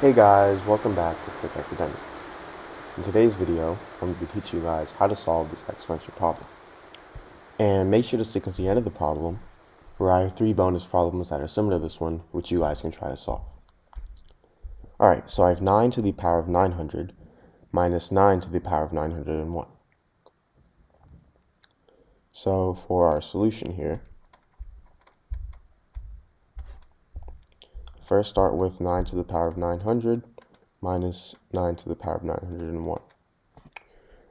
Hey guys, welcome back to Quick Academics. In today's video, I'm going to be teaching you guys how to solve this exponential problem. And make sure to stick until the end of the problem, where I have 3 bonus problems that are similar to this one, which you guys can try to solve. Alright, so I have 9 to the power of 900 minus 9 to the power of 901. So for our solution here, first start with 9 to the power of 900 minus 9 to the power of 901.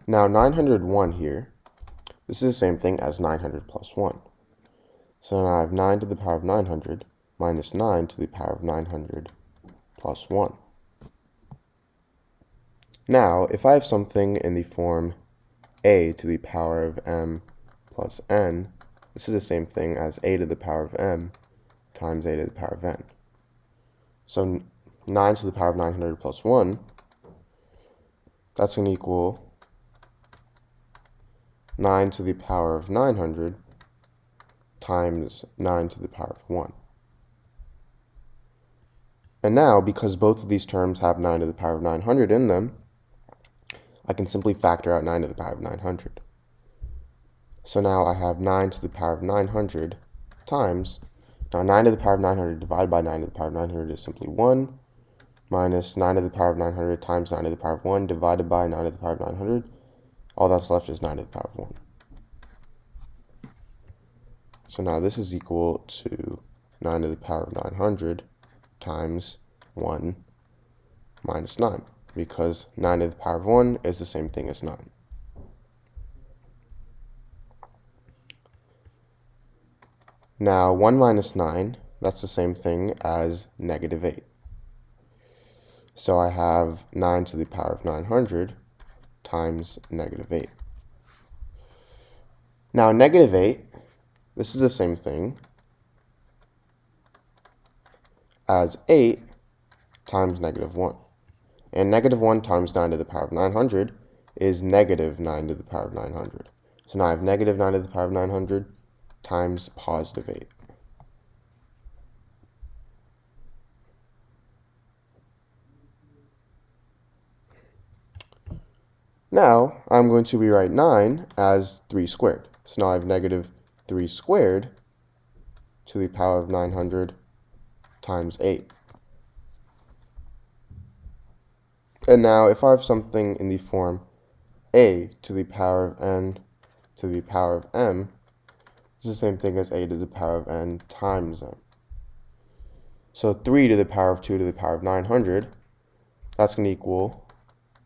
Now 901 here, this is the same thing as 900 plus 1. So now I have 9 to the power of 900 minus 9 to the power of 900 plus 1. Now, if I have something in the form a to the power of m plus n, this is the same thing as a to the power of m times a to the power of n. So 9 to the power of 900 plus 1, that's going to equal 9 to the power of 900 times 9 to the power of 1. And now, because both of these terms have 9 to the power of 900 in them, I can simply factor out 9 to the power of 900. So now I have 9 to the power of 900 times, now 9 to the power of 900 divided by 9 to the power of 900 is simply 1, minus 9 to the power of 900 times 9 to the power of 1 divided by 9 to the power of 900. All that's left is 9 to the power of 1. So now this is equal to 9 to the power of 900 times 1 minus 9, because 9 to the power of 1 is the same thing as 9. Now 1 minus 9, that's the same thing as negative 8. So I have 9 to the power of 900 times negative 8. Now negative 8, this is the same thing as 8 times negative 1. And negative 1 times 9 to the power of 900 is negative 9 to the power of 900. So now I have negative 9 to the power of 900 times positive 8. Now I'm going to rewrite 9 as 3 squared. So now I have negative 3 squared to the power of 900 times 8. And now if I have something in the form a to the power of n to the power of m, it's the same thing as a to the power of n times m. So 3 to the power of 2 to the power of 900, that's going to equal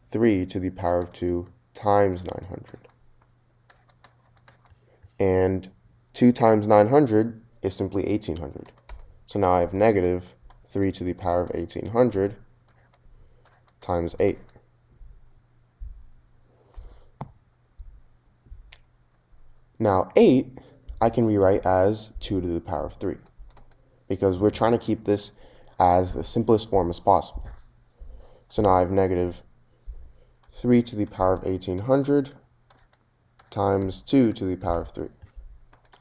3 to the power of 2 times 900. And 2 times 900 is simply 1800. So now I have negative 3 to the power of 1800 times 8. Now 8 I can rewrite as 2 to the power of 3, because we're trying to keep this as the simplest form as possible. So now I have negative 3 to the power of 1800 times 2 to the power of 3.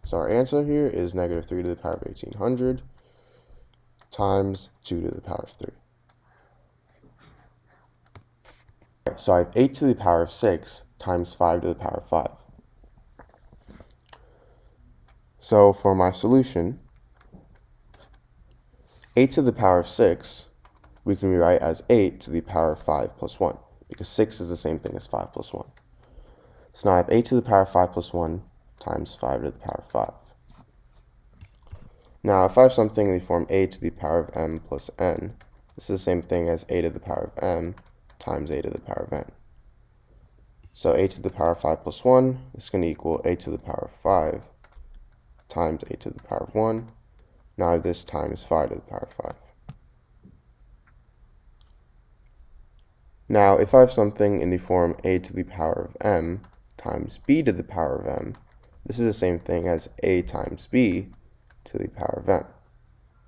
So our answer here is negative 3 to the power of 1800 times 2 to the power of 3. So I have 8 to the power of 6 times 5 to the power of 5. So for my solution, 8 to the power of 6, we can rewrite as 8 to the power of 5 plus 1, because 6 is the same thing as 5 plus 1. So now I have 8 to the power of 5 plus 1 times 5 to the power of 5. Now if I have something in the form a to the power of m plus n, this is the same thing as a to the power of m times a to the power of n. So a to the power of 5 plus 1 is going to equal a to the power of 5 times a to the power of 1. Now this time is 5 to the power of 5. Now if I have something in the form a to the power of m times b to the power of m, this is the same thing as a times b to the power of n.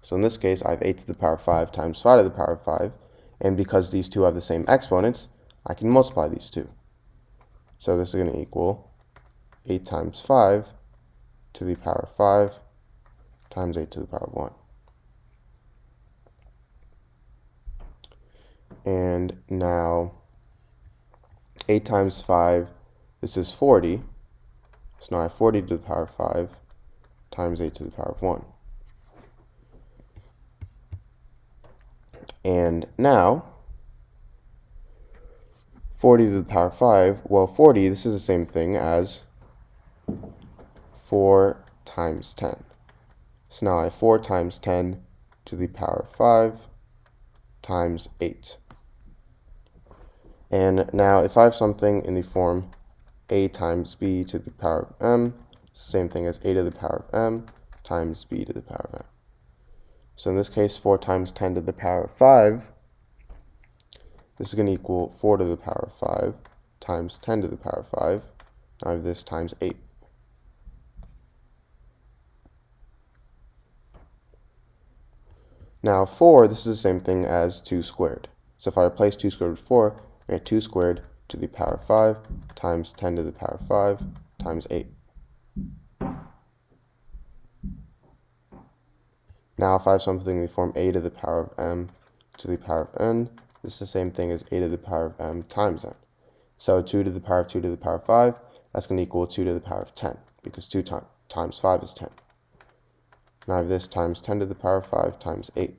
So in this case, I have 8 to the power of 5 times 5 to the power of 5, and because these two have the same exponents, I can multiply these two. So this is going to equal 8 times 5 to the power of 5 times 8 to the power of 1. And now 8 times 5, this is 40. So now I have 40 to the power of 5 times 8 to the power of 1. And now 40 to the power of 5, well, 40, this is the same thing as 4 times 10. So now I have 4 times 10 to the power of 5 times 8. And now if I have something in the form a times b to the power of m, it's the same thing as a to the power of m times b to the power of m. So in this case, 4 times 10 to the power of 5, this is going to equal 4 to the power of 5 times 10 to the power of 5. Now I have this times 8. Now 4, this is the same thing as 2 squared. So if I replace 2 squared with 4, I get 2 squared to the power of 5 times 10 to the power of 5 times 8. Now if I have something in the form a to the power of m to the power of n, this is the same thing as a to the power of m times n. So 2 to the power of 2 to the power of 5, that's going to equal 2 to the power of 10, because 2 times 5 is 10. Now I have this times 10 to the power of 5 times 8.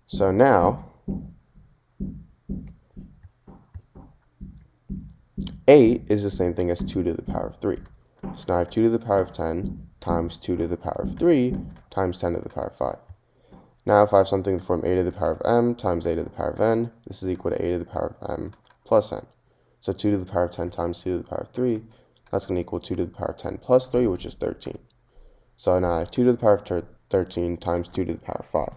So now 8 is the same thing as 2 to the power of 3. So now I have 2 to the power of 10 times 2 to the power of 3 times 10 to the power of 5. Now if I have something in the form a to the power of m times a to the power of n, this is equal to a to the power of m plus n. So 2 to the power of 10 times 2 to the power of 3, that's going to equal 2 to the power of 10 plus 3, which is 13. So now I have 2 to the power of 13 times 2 to the power of 5.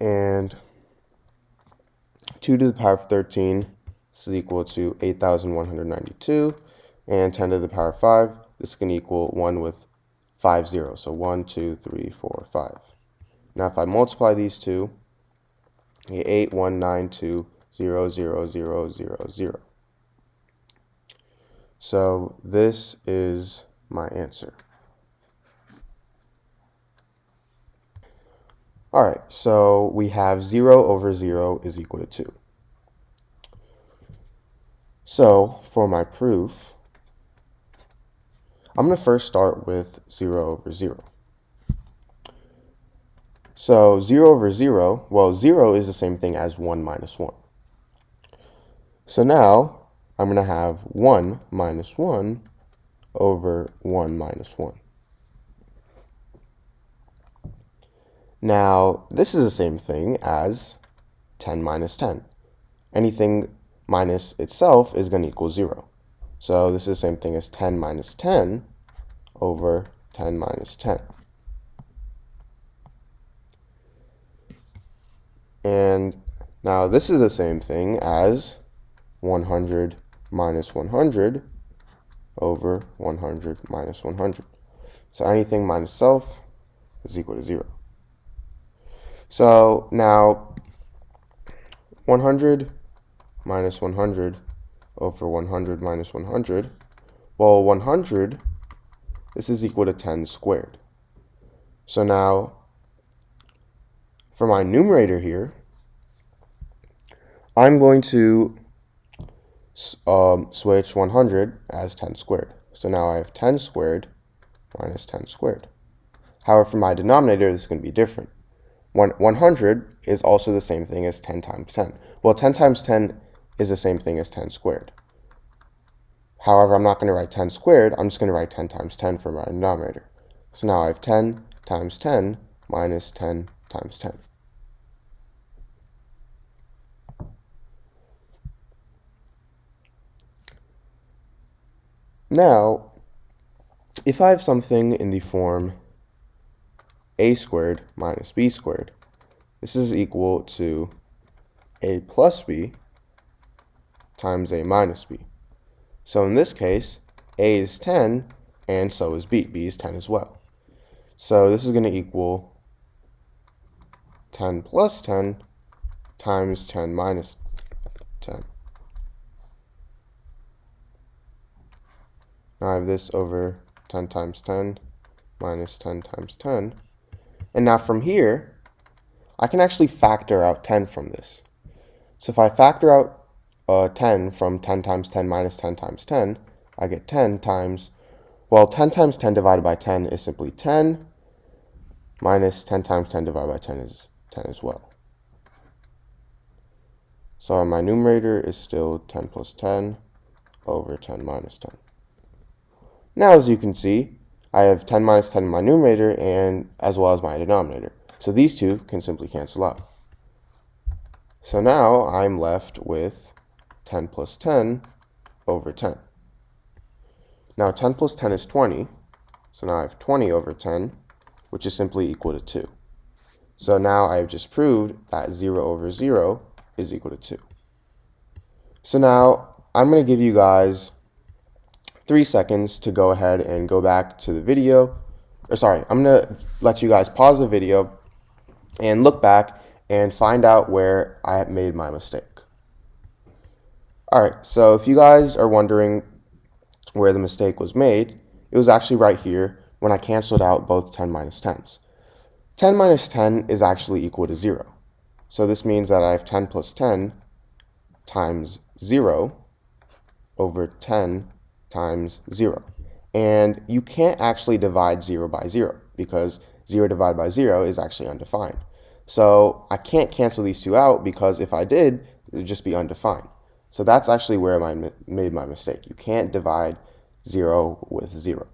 And 2 to the power of 13, this is equal to 8,192. And 10 to the power of 5, this is going to equal 1 with 5 zeros. So 1, 2, 3, 4, 5. Now if I multiply these two, I get 8192, 0, 0, 0, 0, 0. So this is my answer. All right, so we have 0 over 0 is equal to 2. So for my proof, I'm going to first start with 0 over 0. So 0 over 0, well, 0 is the same thing as 1 minus 1. So now I'm going to have 1 minus 1 over 1 minus 1. Now, this is the same thing as 10 minus 10. Anything minus itself is going to equal 0. So this is the same thing as 10 minus 10 over 10 minus 10. And now this is the same thing as 100 minus 100 over 100 minus 100. So anything minus self is equal to 0. So now 100 minus 100 over 100 minus 100, well, 100, this is equal to 10 squared. So now for my numerator here, I'm going to switch 100 as 10 squared. So now I have 10 squared minus 10 squared. However, for my denominator, this is going to be different. 100 is also the same thing as 10 times 10. Well, 10 times 10 is the same thing as 10 squared. However, I'm not going to write 10 squared. I'm just going to write 10 times 10 for my denominator. So now I have 10 times 10 minus 10 times 10. Now, if I have something in the form a squared minus b squared, this is equal to a plus b times a minus b. So in this case, a is 10, and so is b. B is 10 as well. So this is going to equal 10 plus 10 times 10 minus 10. Now I have this over 10 times 10 minus 10 times 10. And now from here, I can actually factor out 10 from this. So if I factor out 10 from 10 times 10 minus 10 times 10, I get 10 times, well, 10 times 10 divided by 10 is simply 10, minus 10 times 10 divided by 10 is 10 as well. So my numerator is still 10 plus 10 over 10 minus 10. Now, as you can see, I have 10 minus 10 in my numerator and as well as my denominator. So these two can simply cancel out. So now I'm left with 10 plus 10 over 10. Now 10 plus 10 is 20. So now I have 20 over 10, which is simply equal to 2. So now I've just proved that 0 over 0 is equal to 2. So now I'm going to give you guys 3 seconds to go ahead and go back to the video. I'm going to let you guys pause the video and look back and find out where I made my mistake. Alright, so if you guys are wondering where the mistake was made, it was actually right here when I canceled out both 10 minus 10s. 10 minus 10 is actually equal to 0. So this means that I have 10 plus 10 times 0 over 10 times 0. And you can't actually divide 0 by 0 because 0 divided by 0 is actually undefined. So I can't cancel these two out because if I did, it would just be undefined. So that's actually where I made my mistake. You can't divide 0 with 0.